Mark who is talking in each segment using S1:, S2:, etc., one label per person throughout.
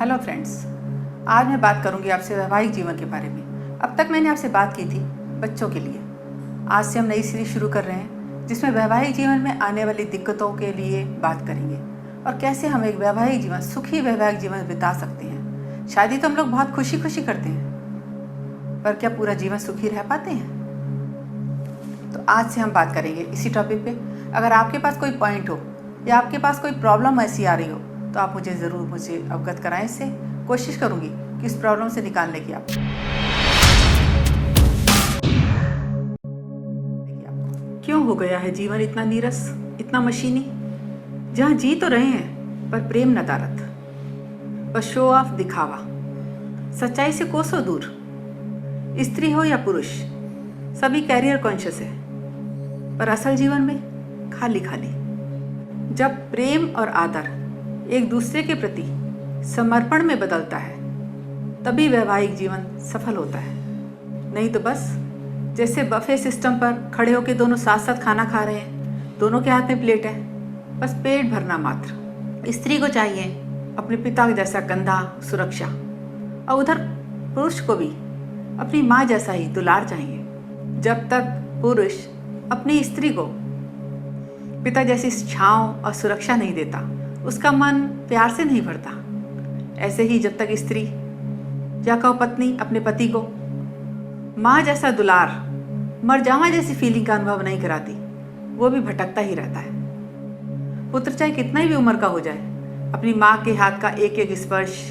S1: Hello friends, आज मैं बात करूंगी आपसे वैवाहिक जीवन के बारे में। अब तक मैंने आपसे बात की थी बच्चों के लिए। आज से हम नई सीरीज शुरू कर रहे हैं जिसमें वैवाहिक जीवन में आने वाली दिक्कतों के लिए बात करेंगे और कैसे हम एक वैवाहिक जीवन, सुखी वैवाहिक जीवन बिता सकते हैं। शादी तो हम लोग बहुत खुशी खुशी करते हैं, पर क्या पूरा जीवन सुखी रह पाते हैं? तो आज से हम बात करेंगे इसी टॉपिक पे। अगर आपके पास कोई पॉइंट हो या आपके पास कोई प्रॉब्लम ऐसी आ रही हो तो आप मुझे अवगत कराएं। इससे कोशिश करूंगी कि इस प्रॉब्लम से निकालने की आपको। क्यों हो गया है जीवन इतना नीरस, इतना मशीनी, जहाँ जी तो रहे हैं पर प्रेम नदारत, बस शो ऑफ, दिखावा, सच्चाई से कोसों दूर। स्त्री हो या पुरुष, सभी कैरियर कॉन्शियस है, पर असल जीवन में खाली खाली। जब प्रेम और आदर एक दूसरे के प्रति समर्पण में बदलता है तभी वैवाहिक जीवन सफल होता है। नहीं तो बस जैसे बफे सिस्टम पर खड़े होकर दोनों साथ साथ खाना खा रहे हैं, दोनों के हाथ में प्लेट है, बस पेट भरना मात्र। स्त्री को चाहिए अपने पिता जैसा कंधा, सुरक्षा, और उधर पुरुष को भी अपनी माँ जैसा ही दुलार चाहिए। जब तक पुरुष अपनी स्त्री को पिता जैसी छांव और सुरक्षा नहीं देता, उसका मन प्यार से नहीं भरता। ऐसे ही जब तक स्त्री या कहो पत्नी अपने पति को माँ जैसा दुलार, मरजावा जैसी फीलिंग का अनुभव नहीं कराती, वो भी भटकता ही रहता है। पुत्र चाहे कितना ही भी उम्र का हो जाए, अपनी माँ के हाथ का एक एक स्पर्श,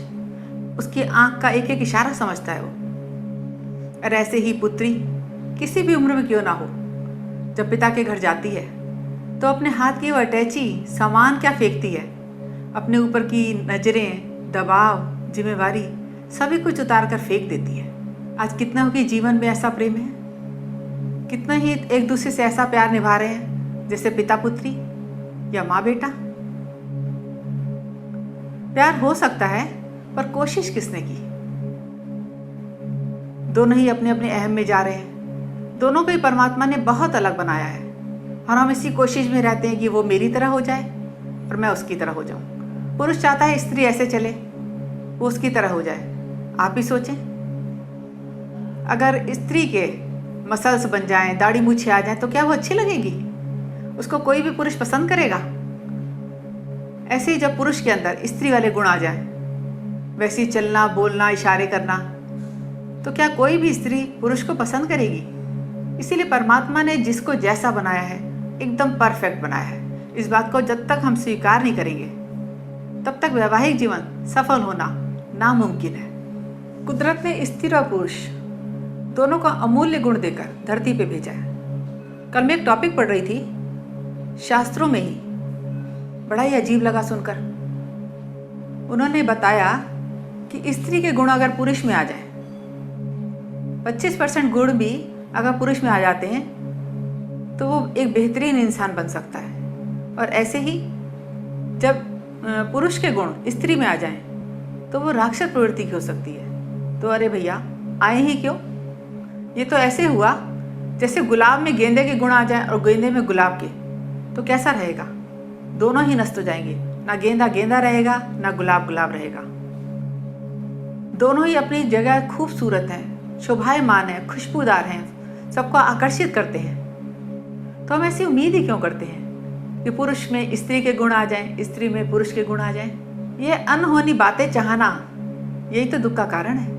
S1: उसकी आंख का एक एक इशारा समझता है वो। और ऐसे ही पुत्री किसी भी उम्र में क्यों ना हो, जब पिता के घर जाती है तो अपने हाथ की वो अटैची सामान क्या फेंकती है, अपने ऊपर की नजरें, दबाव, जिम्मेवारी सभी कुछ उतार कर फेंक देती है। आज कितना हो कि जीवन में ऐसा प्रेम है, कितना ही एक दूसरे से ऐसा प्यार निभा रहे हैं जैसे पिता पुत्री या माँ बेटा। प्यार हो सकता है, पर कोशिश किसने की? दोनों ही अपने अपने अहम में जा रहे हैं। दोनों को ही परमात्मा ने बहुत अलग बनाया है और हम इसी कोशिश में रहते हैं कि वो मेरी तरह हो जाए और मैं उसकी तरह हो जाऊं। पुरुष चाहता है स्त्री ऐसे चले, वो उसकी तरह हो जाए। आप ही सोचें, अगर स्त्री के मसल्स बन जाएं, दाढ़ी मूछें आ जाएं, तो क्या वो अच्छी लगेगी? उसको कोई भी पुरुष पसंद करेगा? ऐसे ही जब पुरुष के अंदर स्त्री वाले गुण आ जाएं, वैसे ही चलना, बोलना, इशारे करना, तो क्या कोई भी स्त्री पुरुष को पसंद करेगी? इसीलिए परमात्मा ने जिसको जैसा बनाया है एकदम परफेक्ट बनाया है। इस बात को जब तक हम स्वीकार नहीं करेंगे तब तक वैवाहिक जीवन सफल होना नामुमकिन है। कुदरत ने स्त्री और पुरुष दोनों का अमूल्य गुण देकर धरती पे भेजा है। कल मैं एक टॉपिक पढ़ रही थी शास्त्रों में ही, बड़ा ही अजीब लगा सुनकर। उन्होंने बताया कि स्त्री के गुण अगर पुरुष में आ जाए, 25% गुण भी अगर पुरुष में आ जाते हैं तो वो एक बेहतरीन इंसान बन सकता है। और ऐसे ही जब पुरुष के गुण स्त्री में आ जाएं तो वो राक्षस प्रवृत्ति की हो सकती है। तो अरे भैया, आए ही क्यों? ये तो ऐसे हुआ जैसे गुलाब में गेंदे के गुण आ जाएं और गेंदे में गुलाब के, तो कैसा रहेगा? दोनों ही नष्ट हो जाएंगे। ना गेंदा गेंदा रहेगा, ना गुलाब गुलाब रहेगा। दोनों ही अपनी जगह खूबसूरत हैं, शोभायमान हैं, खुशबूदार हैं, सबको आकर्षित करते हैं। तो हम ऐसी उम्मीद ही क्यों करते हैं कि पुरुष में स्त्री के गुण आ जाएं, स्त्री में पुरुष के गुण आ जाएं? ये अनहोनी बातें चाहना, यही तो दुख का कारण है।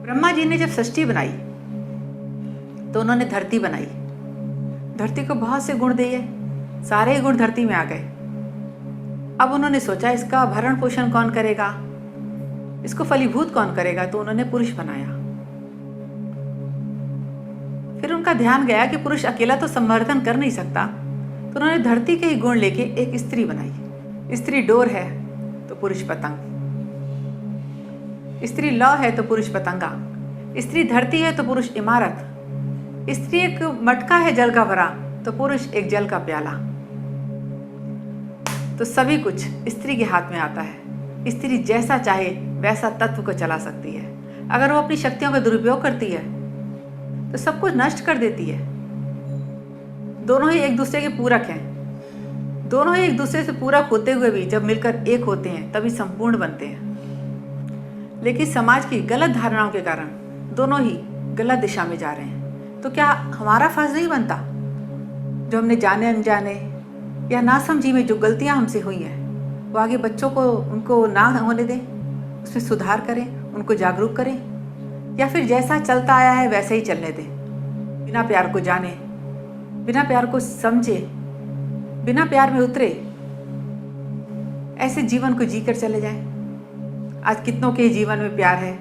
S1: ब्रह्मा जी ने जब सृष्टि बनाई तो उन्होंने धरती बनाई। धरती को बहुत से गुण दिए, सारे ही गुण धरती में आ गए। अब उन्होंने सोचा इसका भरण पोषण कौन करेगा, इसको फलीभूत कौन करेगा, तो उन्होंने पुरुष बनाया। फिर उनका ध्यान गया कि पुरुष अकेला तो संवर्धन कर नहीं सकता, तो उन्होंने धरती के ही गुण लेके एक स्त्री बनाई। स्त्री डोर है तो पुरुष पतंग, स्त्री लौ है तो पुरुष पतंगा, स्त्री धरती है तो पुरुष इमारत, स्त्री एक मटका है जल का भरा तो पुरुष एक जल का प्याला। तो सभी कुछ स्त्री के हाथ में आता है। स्त्री जैसा चाहे वैसा तत्व को चला सकती है। अगर वो अपनी शक्तियों का दुरुपयोग करती है तो सब कुछ नष्ट कर देती है। दोनों ही एक दूसरे के पूरक हैं। दोनों ही एक दूसरे से पूरक होते हुए भी जब मिलकर एक होते हैं तभी संपूर्ण बनते हैं। लेकिन समाज की गलत धारणाओं के कारण दोनों ही गलत दिशा में जा रहे हैं। तो क्या हमारा फर्ज नहीं बनता जो हमने जाने अनजाने या नासमझी में जो गलतियां हमसे हुई हैं वो आगे बच्चों को उनको ना होने दें, उसमें सुधार करें, उनको जागरूक करें, या फिर जैसा चलता आया है वैसे ही चलने दें, बिना प्यार को जाने, बिना प्यार को समझे, बिना प्यार में उतरे ऐसे जीवन को जीकर चले जाएं। आज कितनों के जीवन में प्यार है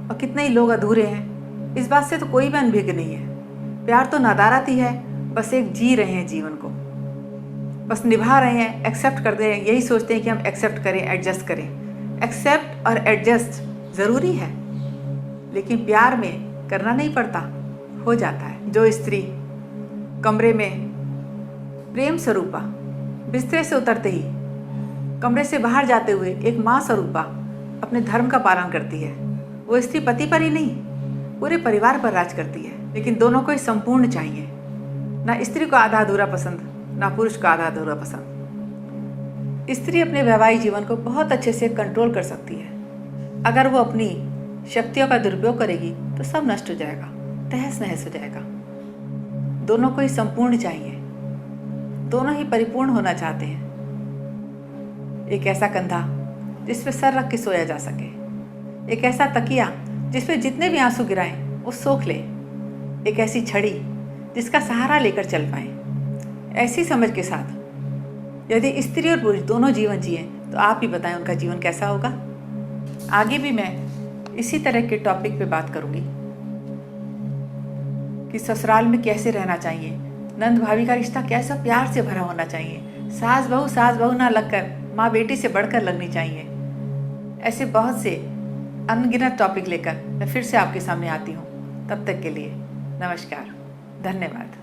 S1: और कितने ही लोग अधूरे हैं, इस बात से तो कोई भी अनभिज्ञ नहीं है। प्यार तो नदारत ही है, बस एक जी रहे हैं जीवन को, बस निभा रहे हैं, एक्सेप्ट कर दे रहे हैं, यही सोचते हैं कि हम एक्सेप्ट करें, एडजस्ट करें। एक्सेप्ट और एडजस्ट ज़रूरी है, लेकिन प्यार में करना नहीं पड़ता, हो जाता है। जो स्त्री कमरे में प्रेम स्वरूपा बिस्तर से उतरते ही कमरे से बाहर जाते हुए एक माँ स्वरूपा अपने धर्म का पालन करती है, वो स्त्री पति पर ही नहीं पूरे परिवार पर राज करती है। लेकिन दोनों को ही संपूर्ण चाहिए, ना स्त्री को आधा अधूरा पसंद, ना पुरुष को आधा अधूरा पसंद। स्त्री अपने वैवाहिक जीवन को बहुत अच्छे से कंट्रोल कर सकती है। अगर वो अपनी शक्तियों का दुरुपयोग करेगी तो सब नष्ट हो जाएगा, तहस नहस हो जाएगा। दोनों को ही संपूर्ण चाहिए, दोनों ही परिपूर्ण होना चाहते हैं। एक ऐसा कंधा जिस पे सर रख के सोया जा सके, एक ऐसा तकिया जिस पे जितने भी आंसू गिराएं वो सोख ले, एक ऐसी छड़ी जिसका सहारा लेकर चल पाए। ऐसी समझ के साथ यदि स्त्री और पुरुष दोनों जीवन जिए तो आप ही बताएं उनका जीवन कैसा होगा। आगे भी मैं इसी तरह के टॉपिक पे बात करूंगी कि ससुराल में कैसे रहना चाहिए, नंद भाभी का रिश्ता कैसा प्यार से भरा होना चाहिए, सास बहू ना लगकर माँ बेटी से बढ़कर लगनी चाहिए। ऐसे बहुत से अनगिनत टॉपिक लेकर मैं फिर से आपके सामने आती हूँ। तब तक के लिए नमस्कार, धन्यवाद।